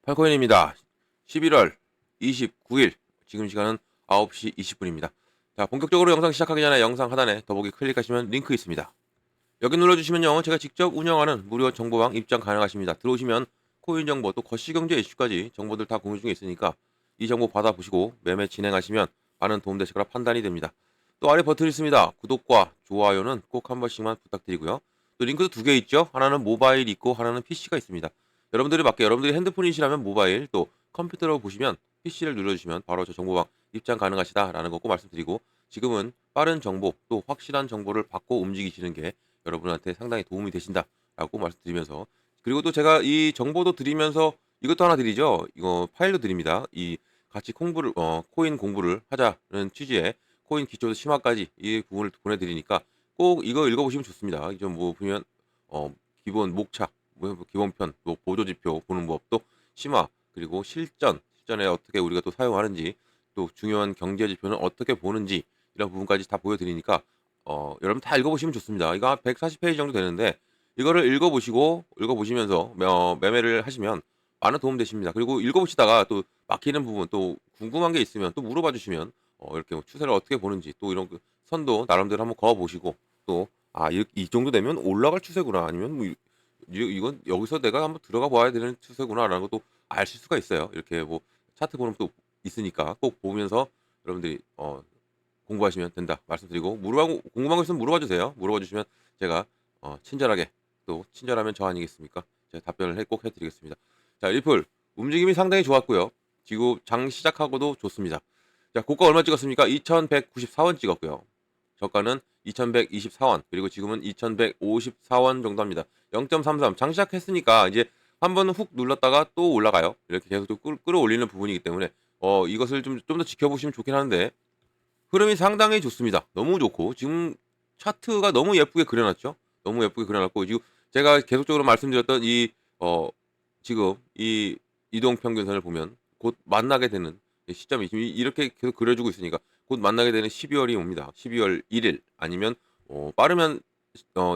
팔코인입니다. 11월 29일 지금 시간은 9시 20분입니다. 자, 본격적으로 영상 시작하기 전에 영상 하단에 더보기 클릭하시면 링크 있습니다. 여기 눌러주시면요, 제가 직접 운영하는 무료 정보방 입장 가능하십니다. 들어오시면 코인 정보 또 거시경제 이슈까지 정보들 다 공유 중에 있으니까 이 정보 받아보시고 매매 진행하시면 많은 도움되실 거라 판단이 됩니다. 또 아래 버튼 있습니다. 구독과 좋아요는 꼭 한 번씩만 부탁드리고요. 또 링크도 두 개 있죠. 하나는 모바일 있고 하나는 PC가 있습니다. 여러분들이 맞게 여러분들이 핸드폰이시라면 모바일, 또 컴퓨터로 보시면 PC를 눌러주시면 바로 저 정보방 입장 가능하시다라는 거 꼭 말씀드리고, 지금은 빠른 정보 또 확실한 정보를 받고 움직이시는 게 여러분한테 상당히 도움이 되신다라고 말씀드리면서, 그리고 또 제가 이 정보도 드리면서 이것도 하나 드리죠. 이거 파일도 드립니다. 이 같이 공부를 코인 공부를 하자는 취지의 코인 기초부터 심화까지 이 부분을 보내드리니까 꼭 이거 읽어보시면 좋습니다. 이좀 뭐 보면 기본 목차, 뭐 기본편, 뭐 보조지표 보는 법, 또 심화, 그리고 실전에 어떻게 우리가 또 사용하는지, 또 중요한 경제 지표는 어떻게 보는지, 이런 부분까지 다 보여드리니까 여러분 다 읽어보시면 좋습니다. 이거 한 140페이지 정도 되는데 이거를 읽어보시면서 매매를 하시면 많은 도움 되십니다. 그리고 읽어보시다가 또 막히는 부분, 또 궁금한 게 있으면 또 물어봐 주시면 이렇게 뭐 추세를 어떻게 보는지, 또 이런 그 선도 나름대로 한번 그어보시고, 또 이 정도 되면 올라갈 추세구나, 아니면 뭐 이건 여기서 내가 한번 들어가 봐야 되는 추세구나라는 것도 아실 수가 있어요. 이렇게 뭐 차트 보는 것도 있으니까 꼭 보면서 여러분들이 공부하시면 된다 말씀드리고, 궁금한 거 있으면 물어봐 주세요. 물어봐 주시면 제가 친절하게, 또 친절하면 저 아니겠습니까? 제가 답변을 꼭 해드리겠습니다. 자, 리플 움직임이 상당히 좋았고요. 지금 장 시작하고도 좋습니다. 자, 고가 얼마 찍었습니까? 2194원 찍었고요. 저가는 2124원, 그리고 지금은 2154원 정도 합니다. 0.33. 장 시작했으니까 이제 한번 훅 눌렀다가 또 올라가요. 이렇게 계속 또 끌어올리는 부분이기 때문에 이것을 좀 더 지켜보시면 좋긴 하는데, 흐름이 상당히 좋습니다. 너무 좋고, 지금 차트가 너무 예쁘게 그려놨죠. 너무 예쁘게 그려놨고, 지금 제가 계속적으로 말씀드렸던 이 지금 이 이동 평균선을 보면 곧 만나게 되는 시점이 지금 이렇게 계속 그려주고 있으니까 곧 만나게 되는 12월이 옵니다. 12월 1일, 아니면 빠르면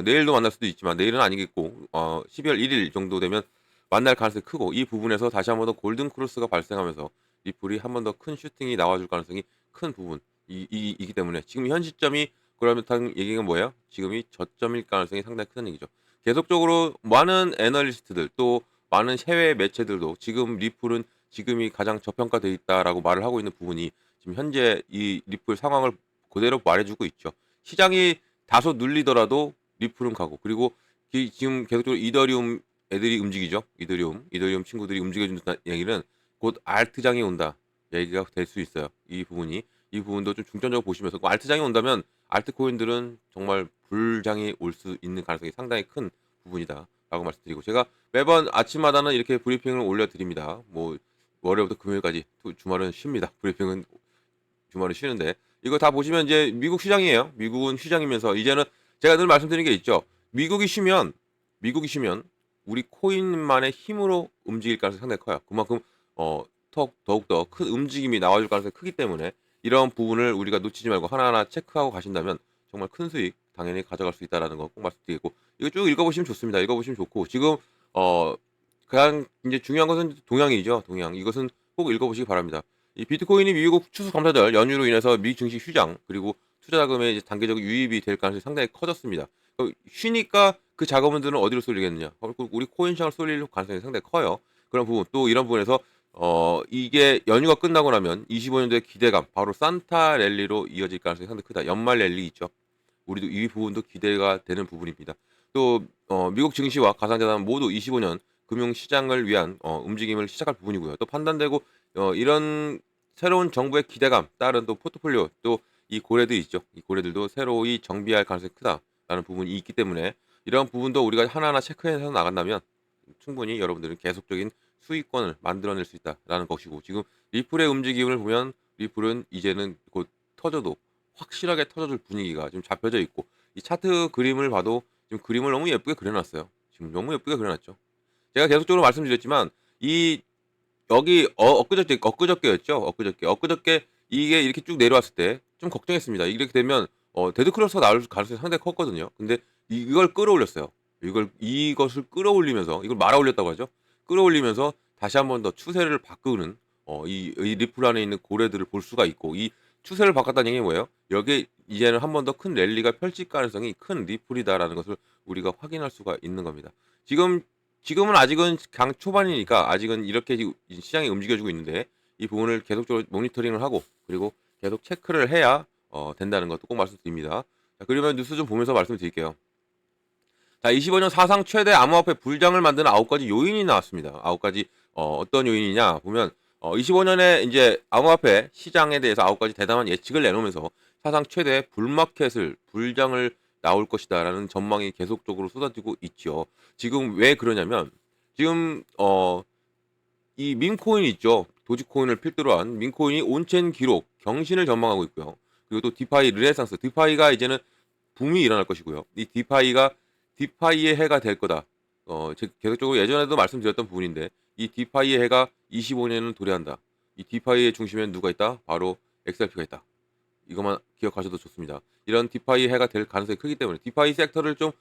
내일도 만날 수도 있지만 내일은 아니겠고, 12월 1일 정도 되면 만날 가능성이 크고, 이 부분에서 다시 한 번 더 골든 크로스가 발생하면서 리플이 한 번 더 큰 슈팅이 나와줄 가능성이 큰 부분 이기 때문에, 지금 현 시점이 그러면 얘기가 뭐예요? 지금이 저점일 가능성이 상당히 큰 얘기죠. 계속적으로 많은 애널리스트들, 또 많은 해외 매체들도 지금 리플은 지금이 가장 저평가되어 있다라고 말을 하고 있는 부분이, 지금 현재 이 리플 상황을 그대로 말해주고 있죠. 시장이 다소 눌리더라도 리플은 가고, 그리고 지금 계속적으로 이더리움 애들이 움직이죠. 이더리움 친구들이 움직여준다는 얘기는 곧 알트장이 온다 얘기가 될 수 있어요. 이 부분도 좀 중점적으로 보시면서, 알트장이 온다면 알트 코인들은 정말 불장이 올 수 있는 가능성이 상당히 큰 부분이다라고 말씀드리고, 제가 매번 아침마다는 이렇게 브리핑을 올려드립니다. 뭐 월요일부터 금요일까지, 또 주말은 쉽니다. 브리핑은 주말은 쉬는데, 이거 다 보시면 이제 미국 시장이에요. 미국은 시장이면서 이제는 제가 늘 말씀드리는 게 있죠. 미국이 쉬면 우리 코인만의 힘으로 움직일 가능성이 상당히 커요. 그만큼 더욱더 큰 움직임이 나와줄 가능성이 크기 때문에, 이런 부분을 우리가 놓치지 말고 하나하나 체크하고 가신다면 정말 큰 수익 당연히 가져갈 수 있다라는 거 꼭 말씀드리고, 이거 쭉 읽어보시면 좋습니다. 읽어보시면 좋고, 지금 어 가장 이제 중요한 것은 동향이죠. 동향. 이것은 꼭 읽어보시기 바랍니다. 이 비트코인이 미국 추수 감사절 연휴로 인해서 미 증시 휴장, 그리고 투자 자금의 이제 단계적 유입이 될 가능성이 상당히 커졌습니다. 쉬니까 그 자금들은 어디로 쏠리겠느냐? 우리 코인 시장을 쏠릴 가능성이 상당히 커요. 그런 부분, 또 이런 부분에서 이게 연휴가 끝나고 나면 25년도의 기대감, 바로 산타 랠리로 이어질 가능성이 상당히 크다. 연말 랠리 있죠. 우리도 이 부분도 기대가 되는 부분입니다. 또 미국 증시와 가상자산 모두 25년 금융시장을 위한 움직임을 시작할 부분이고요. 또 판단되고 이런 새로운 정부의 기대감 따른 또 포트폴리오, 또 이 고래들 있죠. 이 고래들도 새로이 정비할 가능성이 크다라는 부분이 있기 때문에, 이런 부분도 우리가 하나하나 체크해서 나간다면 충분히 여러분들은 계속적인 수익권을 만들어낼 수 있다라는 것이고, 지금 리플의 움직임을 보면 리플은 이제는 곧 터져도 확실하게 터져줄 분위기가 좀 잡혀져 있고, 이 차트 그림을 봐도 지금 그림을 너무 예쁘게 그려놨어요. 지금 너무 예쁘게 그려놨죠. 제가 계속적으로 말씀드렸지만 이 여기 엊그저께였죠. 엊그저께 이게 이렇게 쭉 내려왔을 때 좀 걱정했습니다. 이렇게 되면 데드크로스가 나올 가능성이 상당히 컸거든요. 근데 이걸 끌어올렸어요. 이것을 끌어올리면서, 이걸 말아 올렸다고 하죠. 끌어올리면서 다시 한 번 더 추세를 바꾸는 이 리플 안에 있는 고래들을 볼 수가 있고, 이 추세를 바꿨다는 얘기는 뭐예요? 여기에 이제는 한 번 더 큰 랠리가 펼칠 가능성이 큰 리플이다라는 것을 우리가 확인할 수가 있는 겁니다. 지금은 아직은 강 초반이니까 아직은 이렇게 시장이 움직여주고 있는데, 이 부분을 계속적으로 모니터링을 하고 그리고 계속 체크를 해야 된다는 것도 꼭 말씀드립니다. 자, 그러면 뉴스 좀 보면서 말씀드릴게요. 자, 25년 사상 최대 암호화폐 불장을 만드는 9가지 요인이 나왔습니다. 9가지 어떤 요인이냐 보면 25년에 이제 암호화폐 시장에 대해서 9가지 대담한 예측을 내놓으면서 사상 최대 불마켓을 불장을 나올 것이다라는 전망이 계속적으로 쏟아지고 있죠. 지금 왜 그러냐면 지금 이 민코인 있죠. 도지코인을 필두로 한 민코인이 온체인 기록 경신을 전망하고 있고요. 그리고 또 디파이 르네상스, 디파이가 이제는 붐이 일어날 것이고요. 이 디파이가 디파이의 해가 될 거다. 계속적으로 예전에도 말씀드렸던 부분인데, 이 디파이의 해가 25년은 도래한다. 이 디파이의 중심에는 누가 있다? 바로 XRP가 있다. 이것만 기억하셔도 좋습니다. 이런 디파이 해가 될 가능성이 크기 때문에 디파이 섹터를 좀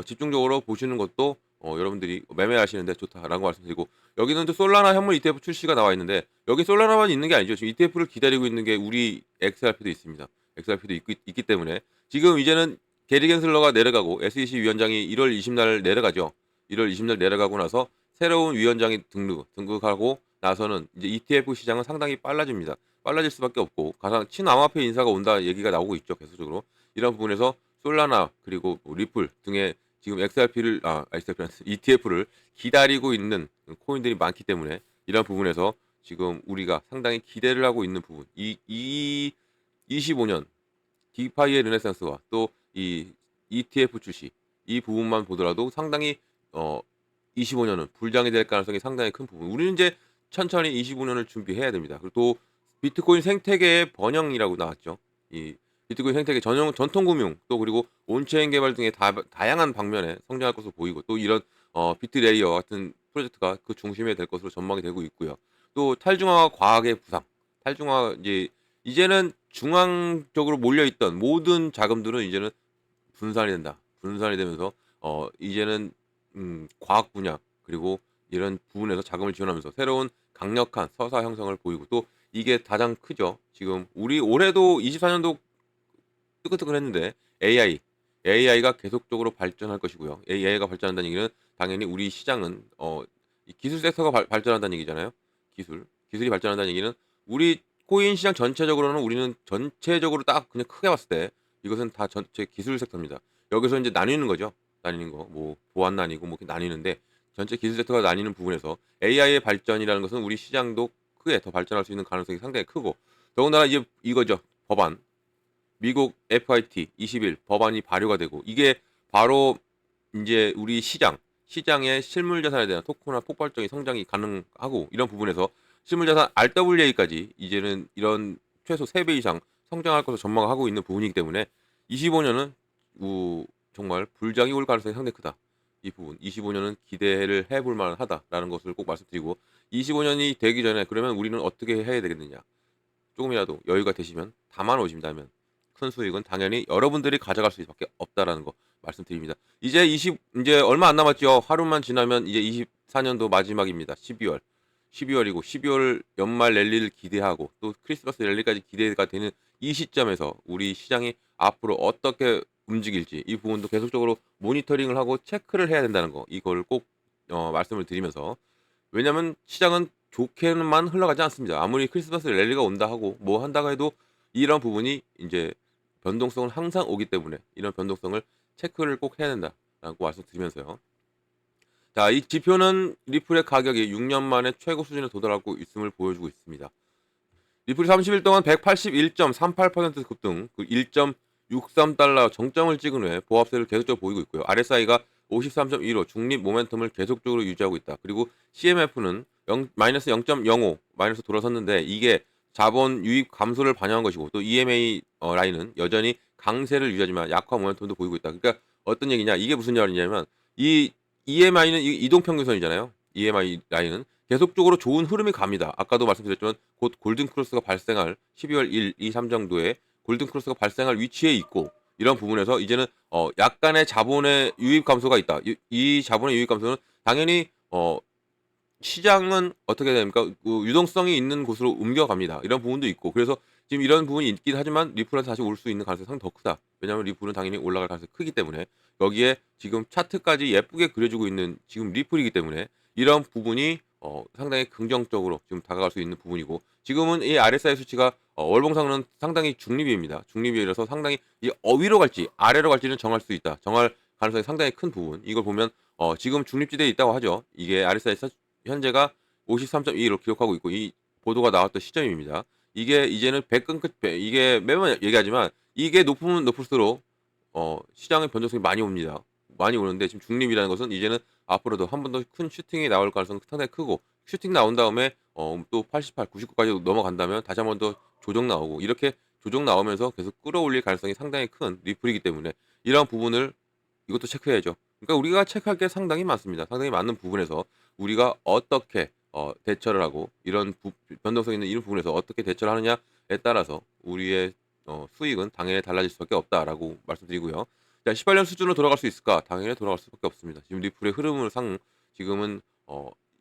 집중적으로 보시는 것도 여러분들이 매매하시는데 좋다라고 말씀드리고, 여기는 또 솔라나 현물 ETF 출시가 나와 있는데, 여기 솔라나만 있는 게 아니죠. 지금 ETF를 기다리고 있는 게 우리 XRP도 있습니다. XRP도 있기 때문에 지금 이제는 게리 겐슬러가 내려가고 SEC 위원장이 1월 20날 내려가죠. 1월 20날 내려가고 나서 새로운 위원장이 등극하고 나서는 이제 ETF 시장은 상당히 빨라집니다. 빨라질 수밖에 없고, 가장 친암호화폐 인사가 온다 얘기가 나오고 있죠. 계속적으로 이런 부분에서 솔라나 그리고 리플 등의 지금 XRP를 ETF를 기다리고 있는 코인들이 많기 때문에, 이런 부분에서 지금 우리가 상당히 기대를 하고 있는 부분, 이 25년 디파이의 르네상스와 또 이 ETF 출시, 이 부분만 보더라도 상당히 25년은 불장이 될 가능성이 상당히 큰 부분. 우리는 이제 천천히 25년을 준비해야 됩니다. 그리고 또 비트코인 생태계의 번영이라고 나왔죠. 이 비트코인 생태계 전통 금융, 또 그리고 온체인 개발 등의 다양한 방면에 성장할 것으로 보이고, 또 이런 비트레이어 같은 프로젝트가 그 중심에 될 것으로 전망이 되고 있고요. 또 탈중앙화 과학의 부상, 탈중앙화 이제는 중앙적으로 몰려 있던 모든 자금들은 이제는 분산이 된다. 분산이 되면서 이제는 과학 분야 그리고 이런 부분에서 자금을 지원하면서 새로운 강력한 서사 형성을 보이고, 또 이게 가장 크죠. 지금 우리 올해도 24년도 뜨끈뜨끈했는데 AI가 계속적으로 발전할 것이고요. AI가 발전한다는 얘기는 당연히 우리 시장은 이 기술 섹터가 발전한다는 얘기잖아요. 기술이 발전한다는 얘기는 우리 코인 시장 전체적으로는, 우리는 전체적으로 딱 그냥 크게 봤을 때 이것은 다 전체 기술 섹터입니다. 여기서 이제 나뉘는 거죠. 나뉘는 거, 뭐 보안 나뉘고 뭐 이렇게 나뉘는데, 전체 기술 섹터가 나뉘는 부분에서 AI의 발전이라는 것은 우리 시장도 크게 더 발전할 수 있는 가능성이 상당히 크고, 더군다나 이제 이거죠. 법안, 미국 FIT 20일 법안이 발효가 되고, 이게 바로 이제 우리 시장의 실물 자산에 대한 토큰화 폭발적인 성장이 가능하고, 이런 부분에서 실물 자산 RWA까지 이제는 이런 최소 3배 이상 성장할 것으로 전망하고 있는 부분이기 때문에 25년은 정말 불장이 올 가능성이 상당히 크다. 이 부분 25년은 기대를 해볼 만하다라는 것을 꼭 말씀드리고, 25년이 되기 전에 그러면 우리는 어떻게 해야 되겠느냐. 조금이라도 여유가 되시면 담아 놓으신다면 큰 수익은 당연히 여러분들이 가져갈 수밖에 없다라는 거 말씀드립니다. 이제 얼마 안 남았죠. 하루만 지나면 이제 24년도 마지막입니다. 12월이고 12월 연말 랠리를 기대하고 또 크리스마스 랠리까지 기대가 되는 이 시점에서 우리 시장이 앞으로 어떻게 움직일지, 이 부분도 계속적으로 모니터링을 하고 체크를 해야 된다는 거, 이걸 꼭 말씀을 드리면서, 왜냐하면 시장은 좋게만 흘러가지 않습니다. 아무리 크리스마스 랠리가 온다 하고 뭐 한다고 해도 이런 부분이 이제 변동성은 항상 오기 때문에 이런 변동성을 체크를 꼭 해야 된다라고 말씀드리면서요. 자, 이 지표는 리플의 가격이 6년 만에 최고 수준에 도달하고 있음을 보여주고 있습니다. 리플이 30일 동안 181.38% 급등, 1.63달러 정점을 찍은 후에 보합세를 계속적으로 보이고 있고요. RSI가 53.15 중립 모멘텀을 계속적으로 유지하고 있다. 그리고 CMF는 마이너스 0.05 마이너스 돌아섰는데, 이게 자본 유입 감소를 반영한 것이고, 또 EMA 라인은 여전히 강세를 유지하지만 약화 모멘텀도 보이고 있다. 그러니까 어떤 얘기냐? 이게 무슨 말이냐면, 이 EMI는 이동평균선이잖아요. EMI 라인은 계속적으로 좋은 흐름이 갑니다. 아까도 말씀드렸지만 곧 골든 크로스가 발생할 12월 1, 2, 3 정도에 골든 크로스가 발생할 위치에 있고, 이런 부분에서 이제는 약간의 자본의 유입 감소가 있다. 이 자본의 유입 감소는 당연히 시장은 어떻게 됩니까? 유동성이 있는 곳으로 옮겨갑니다. 이런 부분도 있고. 그래서 지금 이런 부분이 있긴 하지만 리플한테 다시 올 수 있는 가능성이 상당히 더 크다. 왜냐하면 리플은 당연히 올라갈 가능성이 크기 때문에 여기에 지금 차트까지 예쁘게 그려주고 있는 지금 리플이기 때문에 이런 부분이 상당히 긍정적으로 지금 다가갈 수 있는 부분이고, 지금은 이 RSI 수치가 월봉상으로는 상당히 중립입니다. 중립이라서 상당히 이 위로 갈지 아래로 갈지는 정할 수 있다. 정할 가능성이 상당히 큰 부분. 이걸 보면 지금 중립지대에 있다고 하죠. 이게 RSI 현재가 53.2로 기록하고 있고, 이 보도가 나왔던 시점입니다. 이게 이제는 이게 매번 얘기하지만 이게 높으면 높을수록 시장의 변동성이 많이 옵니다. 많이 오는데 지금 중립이라는 것은 이제는 앞으로도 한 번 더 큰 슈팅이 나올 가능성이 상당히 크고, 슈팅 나온 다음에 또 88, 99까지 넘어간다면 다시 한 번 더 조정 나오고, 이렇게 조정 나오면서 계속 끌어올릴 가능성이 상당히 큰 리플이기 때문에 이러한 부분을 이것도 체크해야죠. 그러니까 우리가 체크할 게 상당히 많습니다. 상당히 많은 부분에서 우리가 어떻게 대처를 하고, 이런 변동성 있는 이런 부분에서 어떻게 대처를 하느냐에 따라서 우리의 수익은 당연히 달라질 수밖에 없다라고 말씀드리고요. 자, 18년 수준으로 돌아갈 수 있을까? 당연히 돌아갈 수밖에 없습니다. 지금 리플의 흐름을 지금은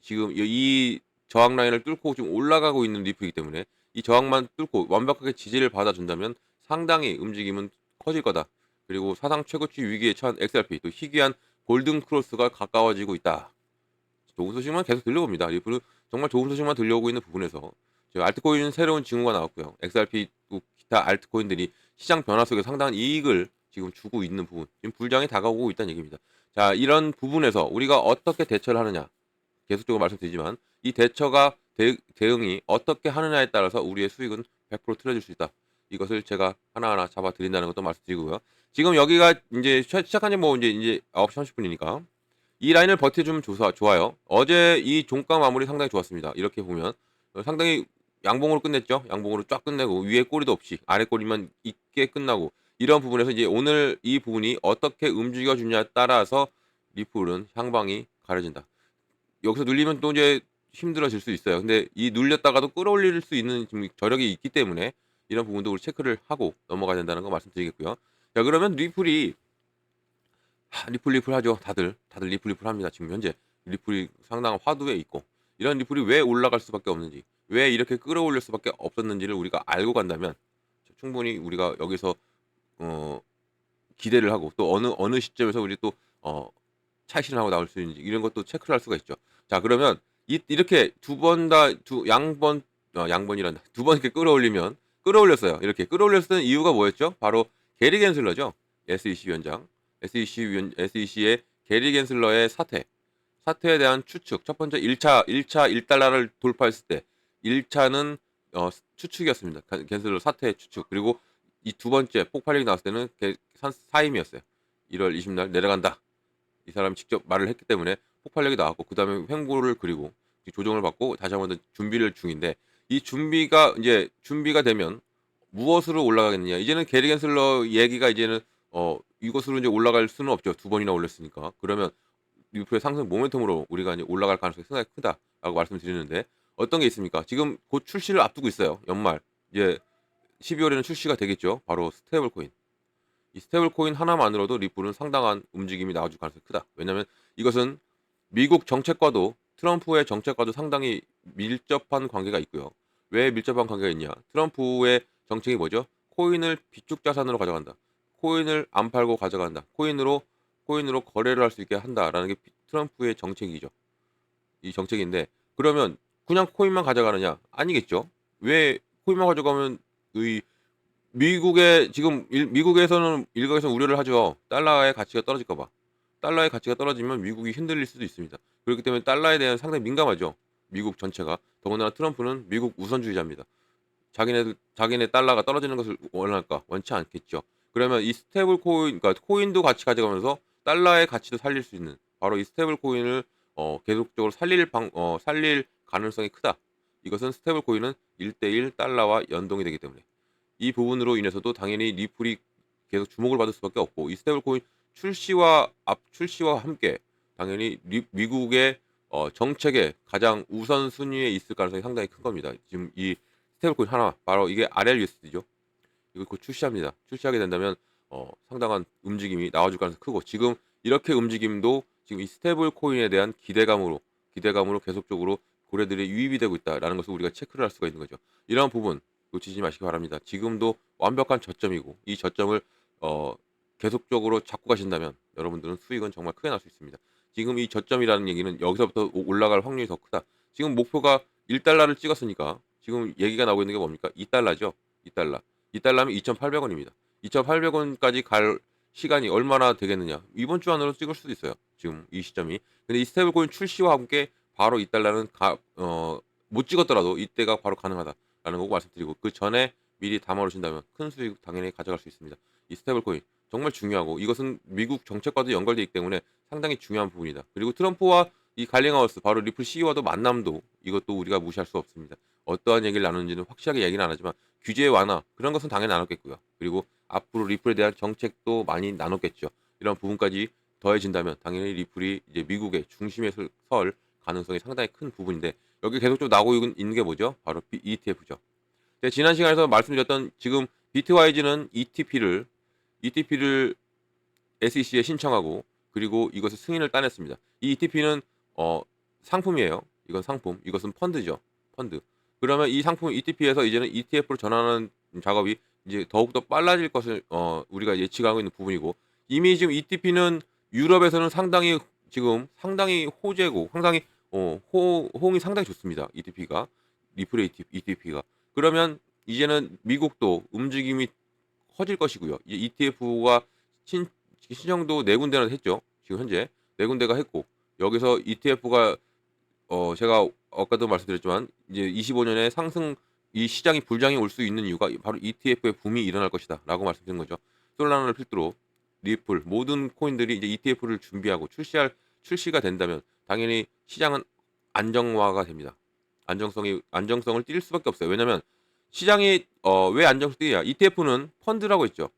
지금 이 저항 라인을 뚫고 좀 올라가고 있는 리플이기 때문에 이 저항만 뚫고 완벽하게 지지를 받아준다면 상당히 움직임은 커질 거다. 그리고 사상 최고치 위기에 처한 XRP, 또 희귀한 골든 크로스가 가까워지고 있다. 좋은 소식만 계속 들려옵니다. 리플은 정말 좋은 소식만 들려오고 있는 부분에서 알트코인은 새로운 징후가 나왔고요. XRP 또 기타 알트코인들이 시장 변화 속에 상당한 이익을 지금 주고 있는 부분, 지금 불장이 다가오고 있다는 얘기입니다. 자, 이런 부분에서 우리가 어떻게 대처를 하느냐, 계속적으로 말씀드리지만 이 대응이 어떻게 하느냐에 따라서 우리의 수익은 100% 틀어질 수 있다. 이것을 제가 하나하나 잡아 드린다는 것도 말씀드리고요. 지금 여기가 이제 시작한 지 뭐 이제 9시 30분이니까 이 라인을 버텨주면 좋아요. 어제 이 종가 마무리 상당히 좋았습니다. 이렇게 보면 상당히 양봉으로 끝냈죠. 양봉으로 쫙 끝내고 위에 꼬리도 없이 아래 꼬리만 있게 끝나고, 이런 부분에서 이제 오늘 이 부분이 어떻게 움직여 주냐에 따라서 리플은 향방이 가려진다. 여기서 눌리면 또 이제 힘들어질 수 있어요. 근데 이 눌렸다가도 끌어올릴 수 있는 지금 저력이 있기 때문에 이런 부분도 우리 체크를 하고 넘어가야 된다는 거 말씀드리겠고요. 자, 그러면 리플 하죠. 다들 리플 합니다. 지금 현재 리플이 상당한 화두에 있고, 이런 리플이 왜 올라갈 수밖에 없는지, 왜 이렇게 끌어올릴 수밖에 없었는지를 우리가 알고 간다면 충분히 우리가 여기서 어, 기대를 하고, 또 어느 시점에서 우리 또 차익 실현하고 나올 수 있는지 이런 것도 체크를 할 수가 있죠. 자, 그러면 이렇게 두 번 다 양번이란다. 두 번 이렇게 끌어올렸어요. 이렇게 끌어올렸던 이유가 뭐였죠? 바로 게리 겐슬러죠. SEC 위원장. SEC의 게리 겐슬러의 사태에 대한 추측. 첫 번째 1차 1달러를 돌파했을 때 1차는 추측이었습니다. 겐슬러 사태의 추측. 그리고 이 두 번째 폭발력이 나왔을 때는 사임이었어요. 1월 20일 내려간다. 이 사람이 직접 말을 했기 때문에 폭발력이 나왔고, 그 다음에 횡보를 그리고 조정을 받고 다시 한번 더 준비를 중인데, 이 준비가 되면 무엇으로 올라가겠느냐. 이제는 게리 겐슬러 얘기가 이제는 이것으로 이제 올라갈 수는 없죠. 두 번이나 올렸으니까. 그러면 리플의 상승 모멘텀으로 우리가 이제 올라갈 가능성이 상당히 크다라고 말씀드리는데, 어떤 게 있습니까? 지금 곧 출시를 앞두고 있어요. 연말 이제 12월에는 출시가 되겠죠. 바로 스테이블 코인. 이 스테이블 코인 하나만으로도 리플은 상당한 움직임이 나와줄 가능성이 크다. 왜냐하면 이것은 미국 정책과도, 트럼프의 정책과도 상당히 밀접한 관계가 있고요. 왜 밀접한 관계가 있냐? 트럼프의 정책이 뭐죠? 코인을 비축 자산으로 가져간다. 코인을 안 팔고 가져간다. 코인으로 거래를 할 수 있게 한다라는 게 트럼프의 정책이죠. 이 정책인데, 그러면 그냥 코인만 가져가느냐? 아니겠죠. 왜 코인만 가져가면 의 미국에서는 일각에서 우려를 하죠. 달러의 가치가 떨어질까 봐. 달러의 가치가 떨어지면 미국이 흔들릴 수도 있습니다. 그렇기 때문에 달러에 대한 상당히 민감하죠. 미국 전체가. 더군다나 트럼프는 미국 우선주의자입니다. 자기네 달러가 떨어지는 것을 원할까? 원치 않겠죠. 그러면 이 스테이블 코인, 그러니까 코인도 같이 가져가면서 달러의 가치도 살릴 수 있는, 바로 이 스테이블 코인을 계속적으로 살릴 가능성이 크다. 이것은 스테이블 코인은 1대1 달러와 연동이 되기 때문에 이 부분으로 인해서도 당연히 리플이 계속 주목을 받을 수밖에 없고, 이 스테이블 코인 출시와 함께 당연히 미국의 정책의 가장 우선순위에 있을 가능성이 상당히 큰 겁니다. 지금 이 스테이블 코인 하나, 바로 이게 RLUSD죠. 이걸 곧 출시합니다. 출시하게 된다면 상당한 움직임이 나와줄 가능성이 크고, 지금 이렇게 움직임도 지금 이 스테이블 코인에 대한 기대감으로 기대감으로 계속적으로 고래들이 유입이 되고 있다라는 것을 우리가 체크를 할 수가 있는 거죠. 이러한 부분 놓치지 마시기 바랍니다. 지금도 완벽한 저점이고 이 저점을 어 계속적으로 잡고 가신다면 여러분들은 수익은 정말 크게 날 수 있습니다. 지금 이 저점이라는 얘기는 여기서부터 올라갈 확률이 더 크다. 지금 목표가 1달러를 찍었으니까 지금 얘기가 나오고 있는 게 뭡니까? 2달러죠. 2달러. 2달러면 2,800원입니다. 2,800원까지 갈 시간이 얼마나 되겠느냐? 이번 주 안으로 찍을 수도 있어요. 지금 이 시점이. 근데 이 스테이블 코인 출시와 함께 바로 2달러는 못 찍었더라도 이때가 바로 가능하다라는 거 말씀드리고 그 전에 미리 담아 놓으신다면 큰 수익 당연히 가져갈 수 있습니다. 이 스테이블 코인 정말 중요하고 이것은 미국 정책과도 연결되어 있기 때문에 상당히 중요한 부분이다. 그리고 트럼프와 이 갈링하우스 바로 리플 CEO와도 만남도 이것도 우리가 무시할 수 없습니다. 어떠한 얘기를 나누는지는 확실하게 얘기는 안 하지만 규제 완화 그런 것은 당연히 나눴겠고요. 그리고 앞으로 리플에 대한 정책도 많이 나눴겠죠. 이런 부분까지 더해진다면 당연히 리플이 이제 미국의 중심에 설 가능성이 상당히 큰 부분인데 여기 계속 좀 나오고 있는 게 뭐죠? 바로 ETF죠. 지난 시간에서 말씀드렸던 지금 비트와이즈는 ETP를 SEC에 신청하고 그리고 이것을 승인을 따냈습니다. 이 ETP는 상품이에요. 이건 상품, 이것은 펀드죠. 펀드. 그러면 이 상품 ETP에서 이제는 ETF로 전환하는 작업이 이제 더욱더 빨라질 것을 우리가 예측하고 있는 부분이고 이미 지금 ETP는 유럽에서는 상당히 호재고 상당히 호응이 상당히 좋습니다. ETP가 리플의 ETP가 그러면 이제는 미국도 움직임이 커질 것이고요. 이제 ETF가 신청도 네 군데나 했죠. 지금 현재 네 군데가 했고 여기서 ETF가 제가 아까도 말씀드렸지만 이제 25년에 상승 이 시장이 불장이 올 수 있는 이유가 바로 ETF의 붐이 일어날 것이다라고 말씀드린 거죠. 솔라나를 필두로 리플 모든 코인들이 이제 ETF를 준비하고 출시가 된다면 당연히 시장은 안정화가 됩니다. 안정성을 띌 수밖에 없어요. 왜냐하면 시장이 왜 안정성을 띠냐? ETF는 펀드라고 했죠.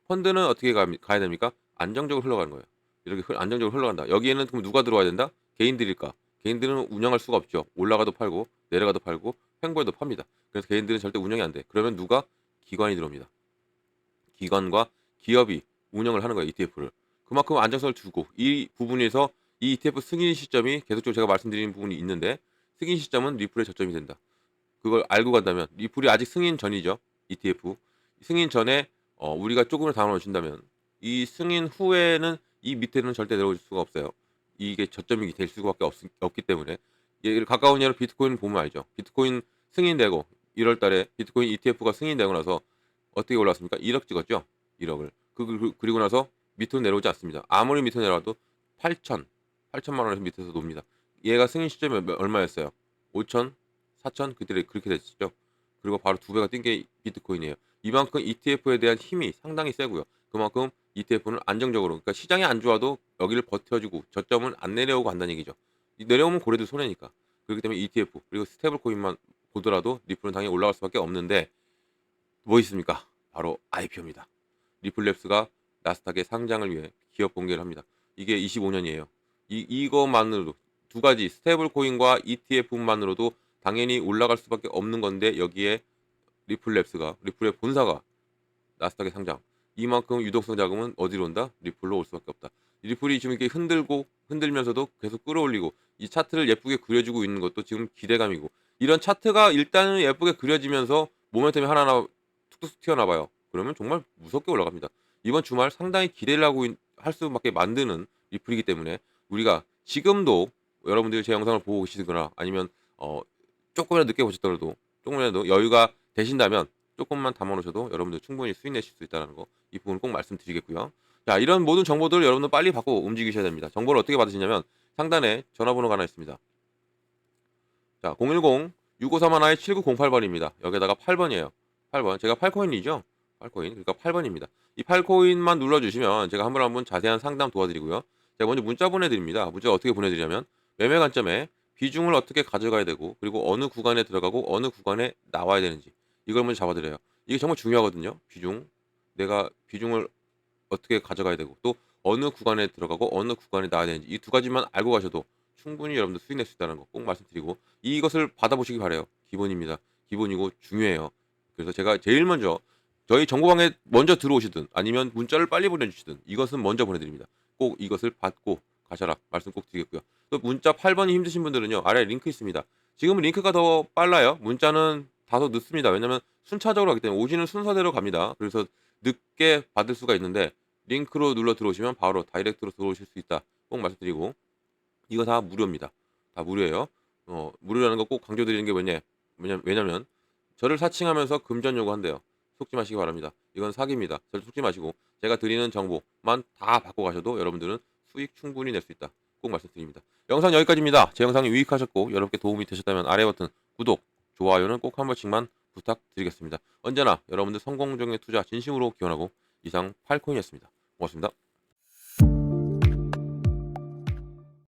펀드는 어떻게 가야 됩니까? 안정적으로 흘러가는 거예요. 이렇게 안정적으로 흘러간다. 여기에는 그럼 누가 들어와야 된다? 개인들일까? 개인들은 운영할 수가 없죠. 올라가도 팔고 내려가도 팔고 횡보해도 팝니다. 그래서 개인들은 절대 운영이 안 돼. 그러면 누가? 기관이 들어옵니다. 기관과 기업이 운영을 하는 거예요. ETF를. 그만큼 안정성을 주고 이 부분에서 이 ETF 승인 시점이 계속적으로 제가 말씀드리는 부분이 있는데 승인 시점은 리플의 저점이 된다. 그걸 알고 간다면 리플이 아직 승인 전이죠. ETF. 승인 전에 우리가 조금을 담아 놓으신다면 이 승인 후에는 이 밑에는 절대 내려올 수가 없어요. 이게 저점이 될 수밖에 없기 때문에 가까운 예로 비트코인 보면 알죠. 비트코인 승인되고 1월 달에 비트코인 ETF가 승인되고 나서 어떻게 올랐습니까? 1억 찍었죠. 1억을. 그리고 나서 밑으로 내려오지 않습니다. 아무리 밑으로 내려와도 8천만 원에서 밑에서 놉니다. 얘가 승인 시점이 얼마였어요? 5천, 4천 그때 그렇게 됐죠. 그리고 바로 두 배가 뛴 게 비트코인이에요. 이만큼 ETF에 대한 힘이 상당히 세고요. 그만큼 ETF는 안정적으로 그러니까 시장이 안 좋아도 여기를 버텨주고 저점은 안 내려오고 간다는 얘기죠. 내려오면 고래들 손해니까. 그렇기 때문에 ETF 그리고 스테이블 코인만 보더라도 리플은 당연히 올라갈 수밖에 없는데 뭐 있습니까? 바로 IPO입니다. 리플랩스가 나스닥에 상장을 위해 기업 공개를 합니다. 이게 25년이에요. 이것만으로도 두 가지 스테이블 코인과 ETF만으로도 당연히 올라갈 수밖에 없는 건데 여기에 리플의 본사가 나스닥에 상장. 이만큼 유동성 자금은 어디로 온다? 리플로 올 수밖에 없다. 리플이 지금 이렇게 흔들면서도 계속 끌어올리고 이 차트를 예쁘게 그려주고 있는 것도 지금 기대감이고 이런 차트가 일단은 예쁘게 그려지면서 모멘텀이 하나하나 툭툭 튀어나와요. 그러면 정말 무섭게 올라갑니다. 이번 주말 상당히 기대를 할 수밖에 만드는 리플이기 때문에 우리가 지금도 여러분들이 제 영상을 보고 계시거나 아니면 조금이라도 늦게 보셨더라도 조금이라도 여유가 되신다면 조금만 담아놓으셔도 여러분들 충분히 수익 내실 수 있다는 거 이 부분 꼭 말씀드리겠고요. 자, 이런 모든 정보들을 여러분들 빨리 받고 움직이셔야 됩니다. 정보를 어떻게 받으시냐면 상단에 전화번호가 하나 있습니다. 자, 010-6531-7908번입니다. 여기다가 8번이에요. 8번. 제가 8코인이죠? 8코인. 그러니까 8번입니다. 이 8코인만 눌러주시면 제가 한 번 한 번 자세한 상담 도와드리고요. 제가 먼저 문자 보내드립니다. 문자 어떻게 보내드리냐면 매매 관점에 비중을 어떻게 가져가야 되고 그리고 어느 구간에 들어가고 어느 구간에 나와야 되는지 이걸 먼저 잡아드려요. 이게 정말 중요하거든요. 내가 비중을 어떻게 가져가야 되고 또 어느 구간에 들어가고 어느 구간에 나와야 되는지 이 두 가지만 알고 가셔도 충분히 여러분들 수익 낼 수 있다는 거 꼭 말씀드리고 이것을 받아보시기 바래요. 기본입니다. 기본이고 중요해요. 그래서 제가 제일 먼저 저희 정보방에 먼저 들어오시든 아니면 문자를 빨리 보내주시든 이것은 먼저 보내드립니다. 꼭 이것을 받고 가셔라 말씀 꼭 드리겠고요. 또 문자 8번이 힘드신 분들은요. 아래 링크 있습니다. 지금은 링크가 더 빨라요. 문자는 다소 늦습니다. 왜냐면 순차적으로 하기 때문에 오시는 순서대로 갑니다. 그래서 늦게 받을 수가 있는데 링크로 눌러 들어오시면 바로 다이렉트로 들어오실 수 있다. 꼭 말씀드리고 이거 다 무료입니다. 다 무료예요. 무료라는 거 꼭 강조드리는 게 왜냐면 저를 사칭하면서 금전 요구한대요. 속지 마시기 바랍니다. 이건 사기입니다. 절대 속지 마시고 제가 드리는 정보만 다 받고 가셔도 여러분들은 수익 충분히 낼 수 있다. 꼭 말씀드립니다. 영상 여기까지입니다. 제 영상이 유익하셨고 여러분께 도움이 되셨다면 아래 버튼 구독, 좋아요는 꼭 한 번씩만 부탁드리겠습니다. 언제나 여러분들 성공적인 투자 진심으로 기원하고 이상 팔코인이었습니다. 고맙습니다.